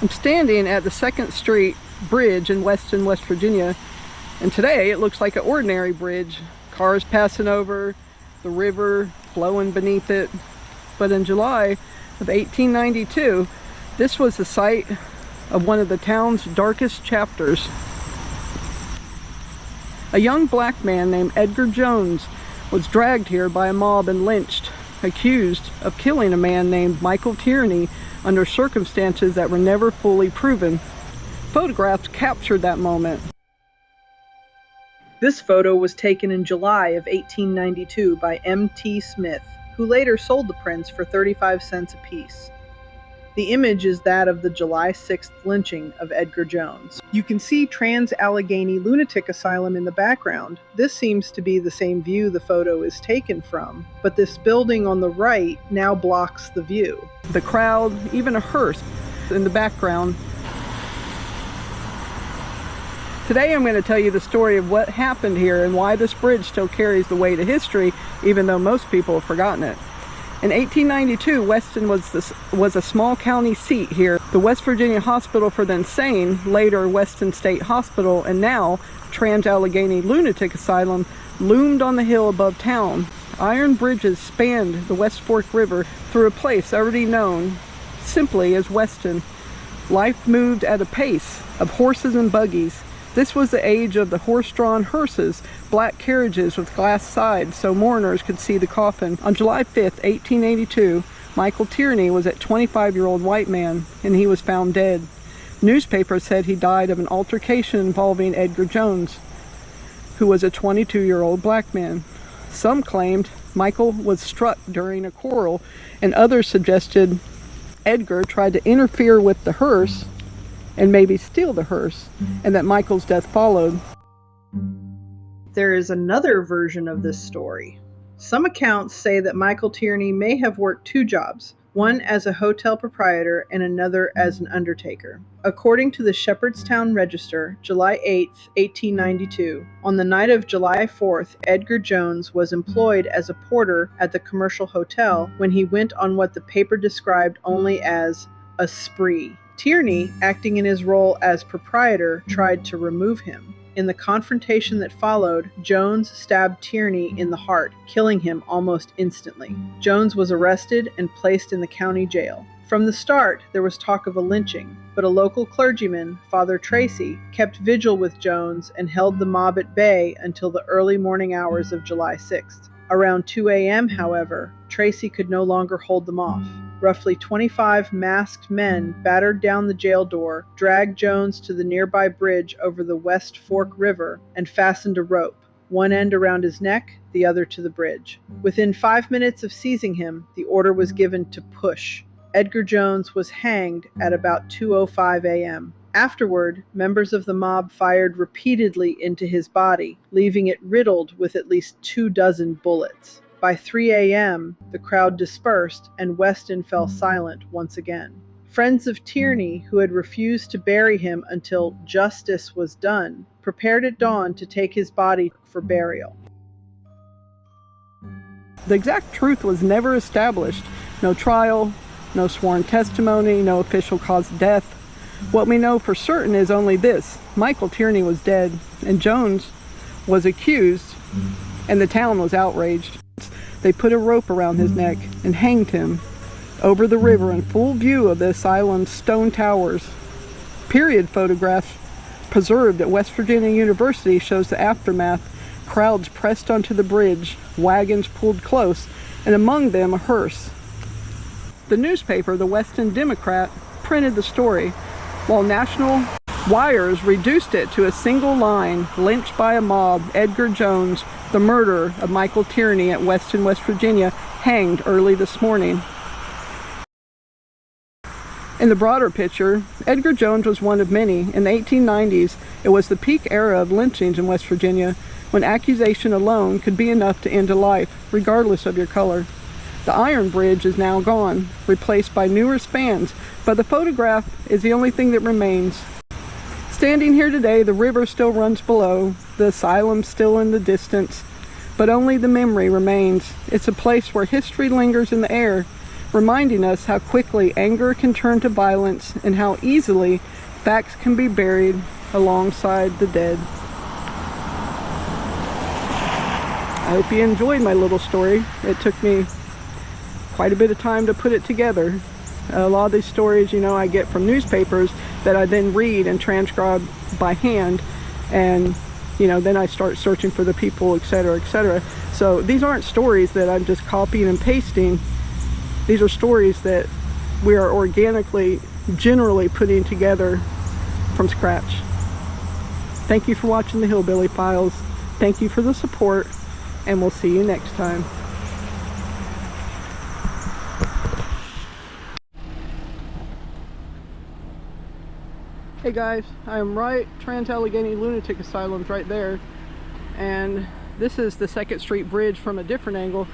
I'm standing at the 2nd Street Bridge in Weston, West Virginia, and today it looks like an ordinary bridge. Cars passing over, the river flowing beneath it. But in July of 1892, this was the site of one of the town's darkest chapters. A young black man named Edgar Jones was dragged here by a mob and lynched, accused of killing a man named Michael Tierney under circumstances that were never fully proven. Photographs captured that moment. This photo was taken in July of 1892 by M.T. Smith, who later sold the prints for 35 cents apiece. The image is that of the July 6th lynching of Edgar Jones. You can see Trans-Allegheny Lunatic Asylum in the background. This seems to be the same view the photo is taken from, but this building on the right now blocks the view. The crowd, even a hearse in the background. Today I'm going to tell you the story of what happened here and why this bridge still carries the weight of history, even though most people have forgotten it. In 1892, Weston was a small county seat here. The West Virginia Hospital for the Insane, later Weston State Hospital, and now Trans-Allegheny Lunatic Asylum, loomed on the hill above town. Iron bridges spanned the West Fork River through a place already known simply as Weston. Life moved at a pace of horses and buggies. This was the age of the horse-drawn hearses, black carriages with glass sides so mourners could see the coffin. On July 5th, 1882, Michael Tierney was a 25-year-old white man, and he was found dead. Newspapers said he died of an altercation involving Edgar Jones, who was a 22-year-old black man. Some claimed Michael was struck during a quarrel, and others suggested Edgar tried to interfere with the hearse and maybe steal the hearse, and that Michael's death followed. There is another version of this story. Some accounts say that Michael Tierney may have worked 2 jobs, one as a hotel proprietor and another as an undertaker. According to the Shepherdstown Register, July 8, 1892, on the night of July 4th, Edgar Jones was employed as a porter at the Commercial Hotel when he went on what the paper described only as a spree. Tierney, acting in his role as proprietor, tried to remove him. In the confrontation that followed, Jones stabbed Tierney in the heart, killing him almost instantly. Jones was arrested and placed in the county jail. From the start, there was talk of a lynching, but a local clergyman, Father Tracy, kept vigil with Jones and held the mob at bay until the early morning hours of July 6th. Around 2 a.m., however, Tracy could no longer hold them off. Roughly 25 masked men battered down the jail door, dragged Jones to the nearby bridge over the West Fork River, and fastened a rope, one end around his neck, the other to the bridge. Within 5 minutes of seizing him, the order was given to push. Edgar Jones was hanged at about 2:05 a.m. Afterward, members of the mob fired repeatedly into his body, leaving it riddled with at least 24 bullets. By 3 a.m., the crowd dispersed and Weston fell silent once again. Friends of Tierney, who had refused to bury him until justice was done, prepared at dawn to take his body for burial. The exact truth was never established. No trial, no sworn testimony, no official cause of death. What we know for certain is only this: Michael Tierney was dead, and Jones was accused, and the town was outraged. They put a rope around his neck and hanged him over the river in full view of the asylum's stone towers. Period photographs preserved at West Virginia University shows the aftermath. Crowds pressed onto the bridge, wagons pulled close, and among them a hearse. The newspaper, the Weston Democrat, printed the story, while national wires reduced it to a single line: lynched by a mob, Edgar Jones, the murderer of Michael Tierney at Weston, West Virginia, hanged early this morning. In the broader picture, Edgar Jones was one of many. In the 1890s, it was the peak era of lynchings in West Virginia, when accusation alone could be enough to end a life, regardless of your color. The iron bridge is now gone, replaced by newer spans, but the photograph is the only thing that remains. Standing here today, the river still runs below, the asylum's still in the distance, but only the memory remains. It's a place where history lingers in the air, reminding us how quickly anger can turn to violence and how easily facts can be buried alongside the dead. I hope you enjoyed my little story. It took me quite a bit of time to put it together. A lot of these stories, you know, I get from newspapers that I then read and transcribe by hand, and you know, then I start searching for the people, etc., etc. So these aren't stories that I'm just copying and pasting. These are stories that we are organically, generally putting together from scratch. Thank you for watching the Hillbilly Files. Thank you for the support, and we'll see you next time. Hey guys, I am right, Trans-Allegheny Lunatic Asylum's right there, and this is the 2nd Street Bridge from a different angle.